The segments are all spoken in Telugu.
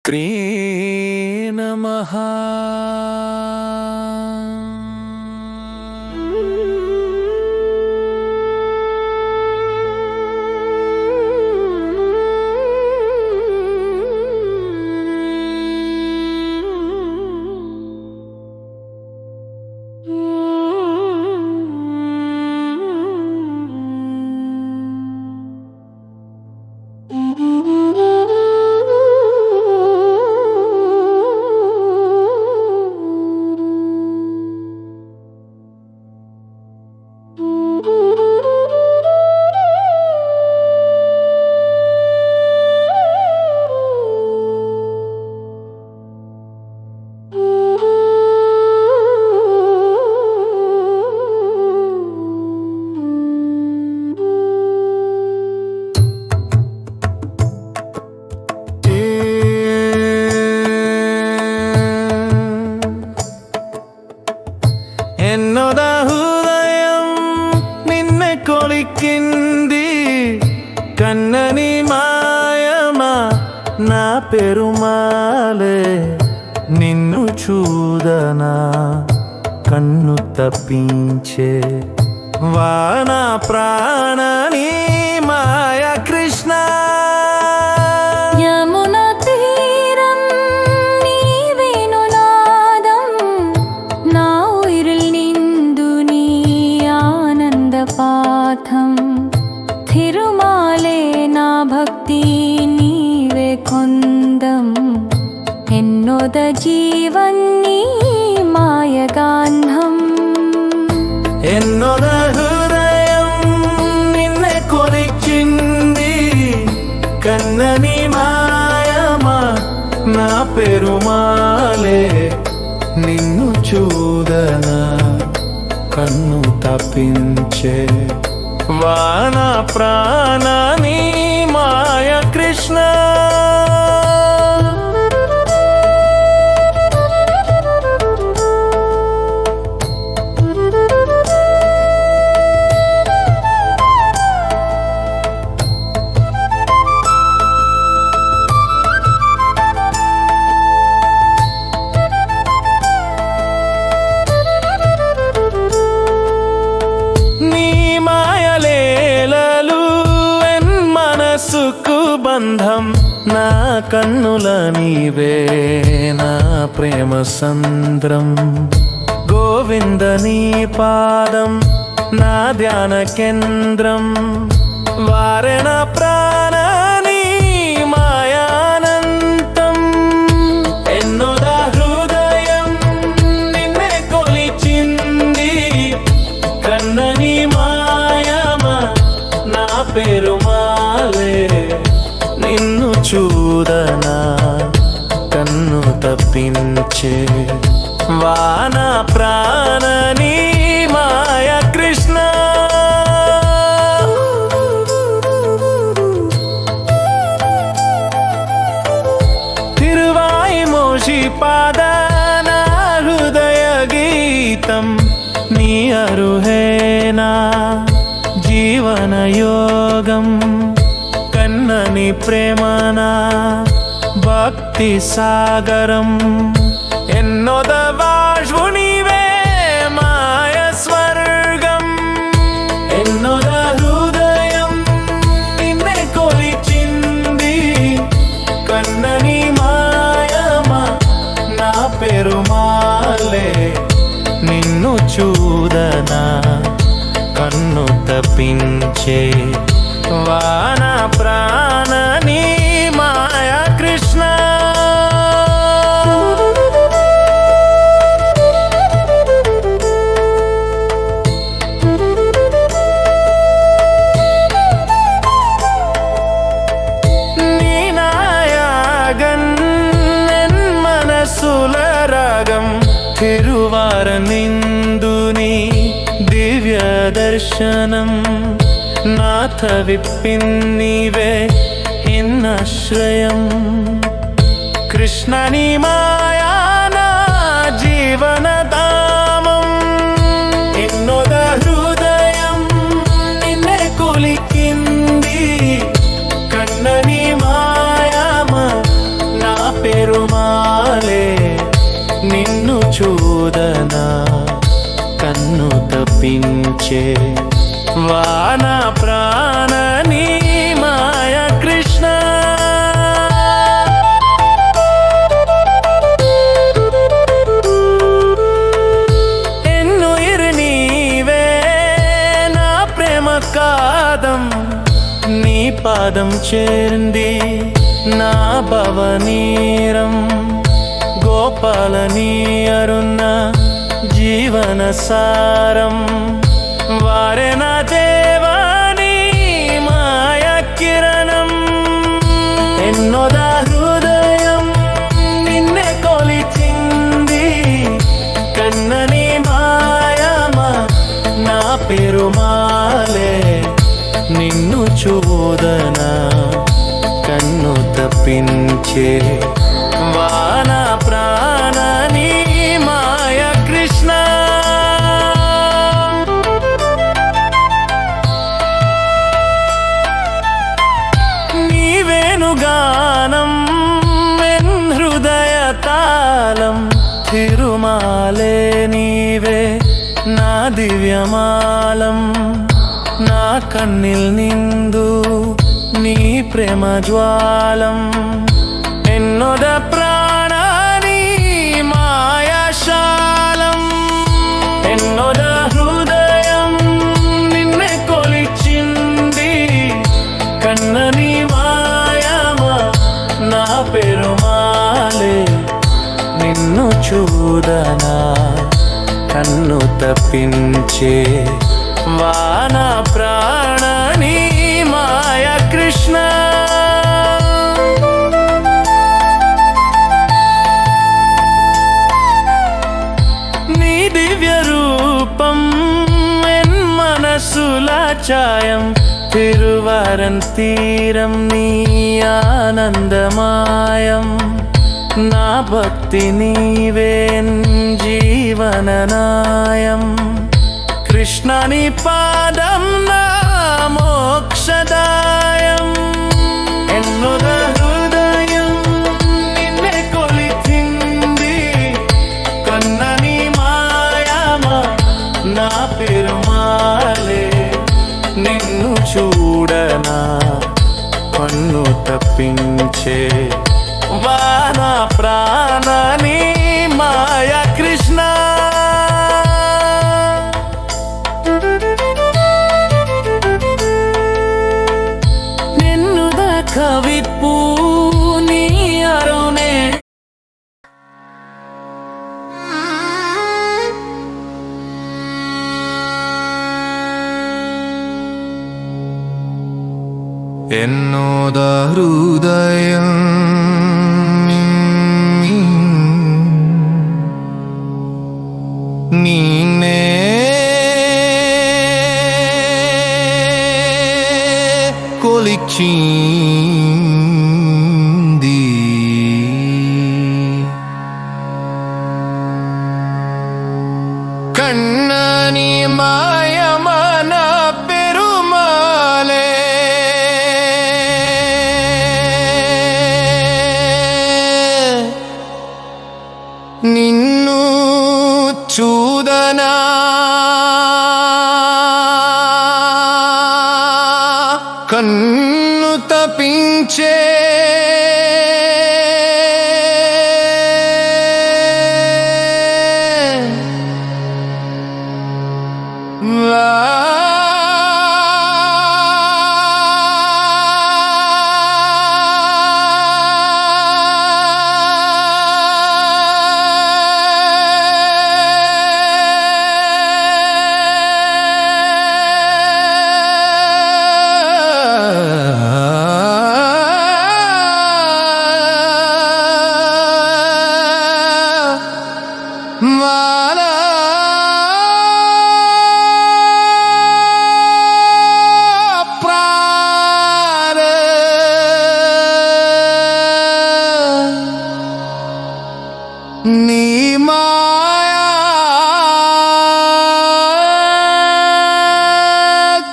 శ్రీ నమః. ఎన్నోద హృదయం నిన్నే కొలికింది, కన్నని మాయమా నా పెరుమాలే. నిన్ను చూదనా కన్ను తప్పించే వాన ప్రాణని మాయ కృష్ణ. తిరుమాలే నా భక్తి నీవే కొందం, ఎన్నోద జీవన్ని మాయగాంధం. ఎన్నోద హృదయం నిన్నే కొలిచింది, కన్నని మాయమా నా పెరుమాలే. నిన్ను చూదనా కన్ను తప్పించే వాన ప్రాణని మాయ కృష్ణ. బంధం నా కన్నుల నీవే నా ప్రేమ సంద్రం. గోవింద నీ పాదం నా ధ్యాన కేంద్రం. వారెణ ప్రాణని మాయానంతం. ఎన్నోద హృదయం నిన్నే కొలిచింది, కన్నని మాయమా నా పెరుమాలే. నిన్ను చూదనా కన్ను తప్పించే వాన ప్రాణని మాయ కృష్ణ. తిరువాయి మోషి పాదన హృదయ గీతం. నీ అరుహేనా జీవన యోగం, కన్నని ప్రేమనా భక్తి సాగరం. ఎన్నోద వాష్వు నీవే మాయ స్వర్గం. ఎన్నోద హృదయం నిన్నే కొలిచింది, కన్నని మాయమా నా పెరుమాలే. నిన్ను చూదనా కన్ను తప్పించే వాన ప్రాణని మాయ కృష్ణ. నీ నాయాగన్ ఎన్ మనసుల రాగం. తిరువార నిందుని దివ్య దర్శనం. నాథ విప్పిన్నీవే ఇన్నాశ్రయం. కృష్ణని మాయా నా జీవనధామం. ఎన్నోద హృదయం నిన్నే కొలికింది, కన్నని మాయమా నా పెరుమాలే నిన్ను చూదనా కన్ను తప్పించే వాన ప్రాణ నీ మాయ కృష్ణ ఎన్నుయిరు నీవే నా ప్రేమ కాదం నీ పాదం చేరింది నా భవనీరం గోపాలని అరుణ జీవన సారం వారే నా దేవాని మాయ కిరణం ఎన్నోద హృదయం నిన్నే కొలిచింది కన్నని మాయమ నా పెరుమాలే నిన్ను చూదనా కన్ను తప్పించే వాన ప్రాణ నీ మాయ కృష్ణ నీ వేణుగానం ఎన్ హృదయ తాళం తిరుమాలే నీవే నా దివ్యమాలం నా కన్నిల్ నిందు నీ ప్రేమ జ్వాలం ఎన్నోద ప్రాణాని మాయాశాలం ఎన్నోద హృదయం నిన్నే కొలిచింది కన్నని మాయమ నా పెరుమాలే నిన్ను చూదనా కన్ను తప్పించే వాన ప్రాణ నీ మాయ కృష్ణ నీ దివ్య రూపం ఎన్ మనసుల ఛాయం తిరువారం తీరం నీ ఆనందమాయం నా భక్తి నీవేన్ జీవననాయం కృష్ణ నీ పాదం నా మోక్షదాయం ఎన్నుద హృదయం నిన్నే కొలిచింది కన్నని మాయమ నా పెరుమాలే నిన్ను చూడనా కన్ను తప్పించే వాన ప్రాణ నీ మాయ కృష్ణ నిన్నుద కవిపూ నీ అరుణే എന്നോദ ഹൃദയം നിന്നെ കൊലിച്ചിന്തി കണ്ണനി മായമന പെരുമാലേ నిన్ను చూదనా కన్ను తపించే నీ మాయా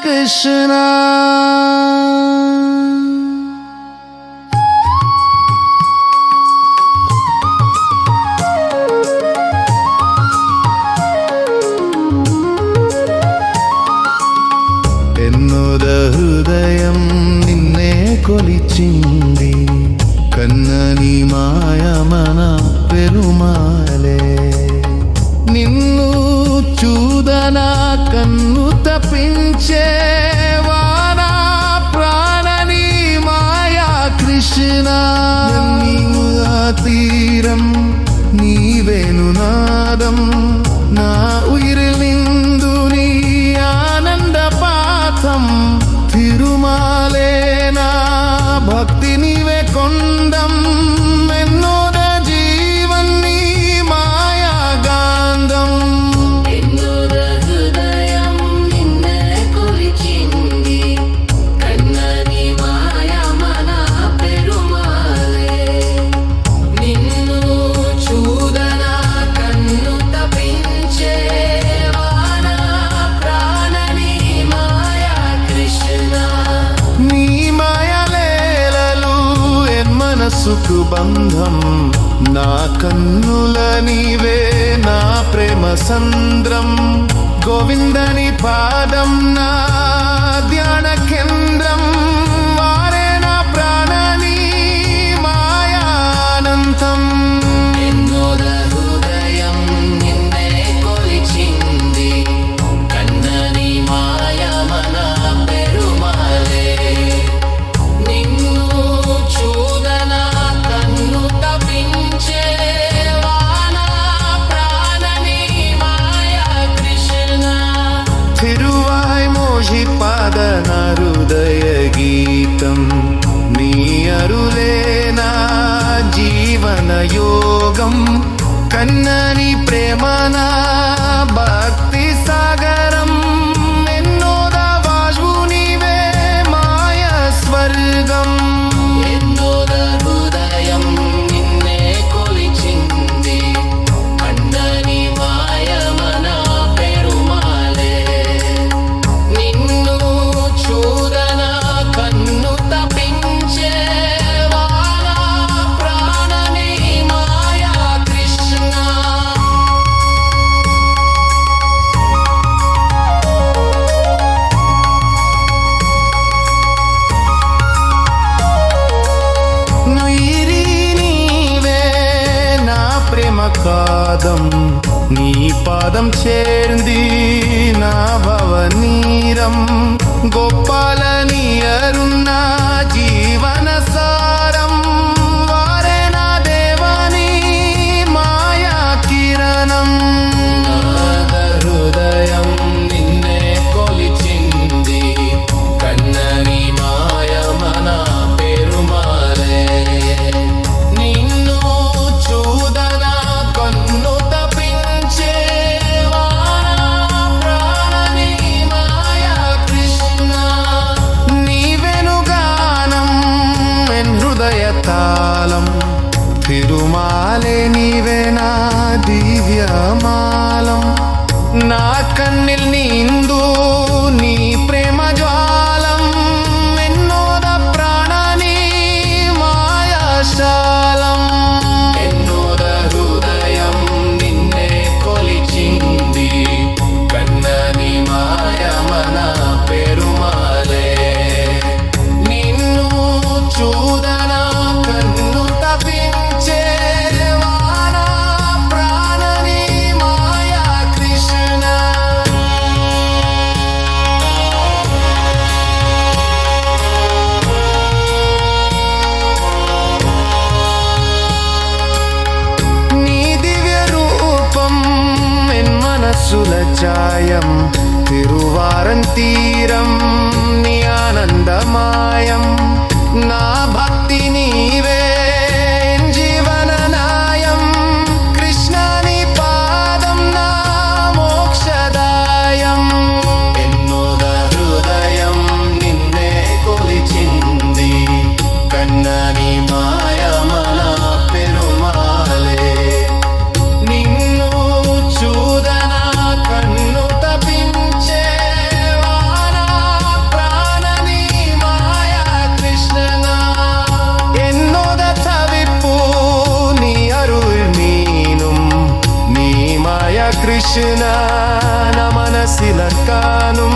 కృష్ణ నీ మాయమన పెరుమాలే నిన్ను చూదన కన్ను తప్పించే వానా ప్రాణ నీ మాయా కృష్ణ నీవుగా తీరం నీవేనునాదం నా ఉయిరిలిందు నీ ఆనంద పాఠం తిరుమాలే నా భక్తి నీవే కొండం ఎన్నోద జీవన్ నీ మాయా గాంధం ఎన్నోద హృదయం నిన్నే కొలిచింది కన్నని మాయ మన పెరుమాలే నిన్ను చూదన కన్ను తప్పించే వాన ప్రాణని మాయా కృష్ణ నీ మాయలేలలు మనసుకు బంధం నా కన్నుల నీవే నా ప్రేమ సంద్రం గోవిందని పాదం నా ధ్యాన కేంద్రం వారే నా ప్రాణని మాయానంతం ఎన్నోద హృదయం నిన్నే కొలిచింది కన్నని మాయ మన పెరుమాలే నిన్ను చూదన కన్ను తప్పించే వాన ప్రాణని మాయా కృష్ణ తిరువాయ్ మోషి పాద నా హృదయ గీతం నీ అరులే నా జీవన యోగం కన్నని ప్రేమ నా భక్తి సాగరం ఎన్నోద వాజు నీవే మాయ స్వర్గం ఎన్నోద హృదయం నిన్నే కొలిచింది కన్నని మాయ మన పెరుమాలే నిన్ను చూదన కన్ను తప్పించే వాన ప్రాణని మాయా కృష్ణ నుయిరి నీవే నా ప్రేమ కాదం నీ పాదం చేరింది నా భవనీరం గోపాల నీయరున్న జీవన సారం వారే నా దేవాని మాయా కిరణం హృదయం నిన్నే కొలిచింది కన్నని మాయ మన పెరుమాలే నిన్ను చూదన కన్ను తప్పించే వాన ప్రాణని మాయా కృష్ణ నీవెనుగానం ఎన్ హృదయ తాళం తిరుమాలే నీవే నా దివ్యమాలం నా కన్నిల్ నీందు నీ ప్రేమ జ్వాలం ఎన్నోద ప్రాణని మాయాశాలం ఎన్నోద హృదయం నిన్నే కొలిచింది కన్నని మాయ మన పెరుమాలే నిన్ను చూదన కన్ను తప్పించే వాన ప్రాణని మాయా కృష్ణ నీ దివ్య రూపం ఎన్ మనస్సుల ఛాయం తిరువారం తీరం నీ ఆనందమాయం నా భక్తి నీవే ఎన్ జీవన నాయం కృష్ణ నీ పాదం నా మోక్షదాయం ఎన్నోద హృదయం నిన్నే కొలిచింది కన్నని మాయ మన పెరుమాలే నిన్ను చూదన కన్ను తప్పించే వాన ప్రాణని మాయా కృష్ణ എന്നോദ തവിപ്പൂ നീ അരുൾ മീനും നീ മായ കൃഷ്ണ മനസ്സിലക്കാനും